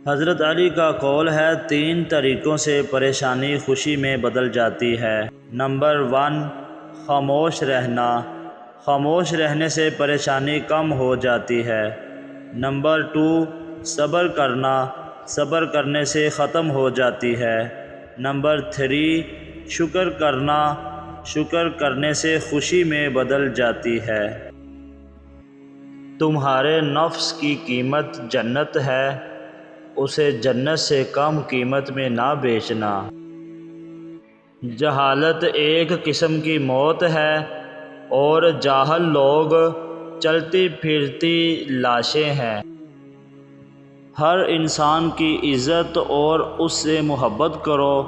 حضرت علی کا قول ہے 3 طریقوں سے پریشانی خوشی میں بدل جاتی ہے۔ نمبر 1، خاموش رہنا۔ خاموش رہنے سے پریشانی کم ہو جاتی ہے۔ نمبر 2، صبر کرنا۔ صبر کرنے سے ختم ہو جاتی ہے۔ نمبر 3، شکر کرنا۔ شکر کرنے سے خوشی میں بدل جاتی ہے۔ تمہارے نفس کی قیمت جنت ہے، اسے جنت سے کم قیمت میں نہ بیچنا۔ جہالت ایک قسم کی موت ہے اور جاہل لوگ چلتی پھرتی لاشیں ہیں۔ ہر انسان کی عزت اور اس سے محبت کرو،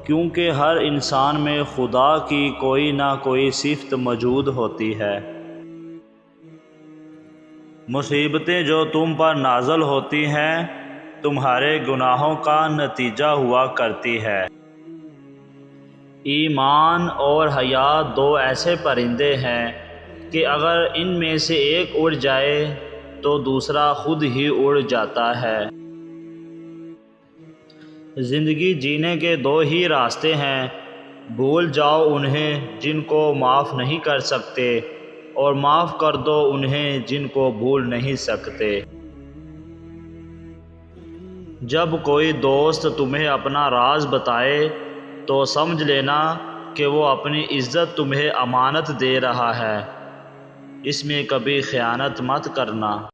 کیونکہ ہر انسان میں خدا کی کوئی نہ کوئی صفت موجود ہوتی ہے۔ مصیبتیں جو تم پر نازل ہوتی ہیں تمہارے گناہوں کا نتیجہ ہوا کرتی ہے۔ ایمان اور حیا 2 ایسے پرندے ہیں کہ اگر ان میں سے ایک اڑ جائے تو دوسرا خود ہی اڑ جاتا ہے۔ زندگی جینے کے 2 ہی راستے ہیں، بھول جاؤ انہیں جن کو معاف نہیں کر سکتے، اور معاف کر دو انہیں جن کو بھول نہیں سکتے۔ جب کوئی دوست تمہیں اپنا راز بتائے تو سمجھ لینا کہ وہ اپنی عزت تمہیں امانت دے رہا ہے، اس میں کبھی خیانت مت کرنا۔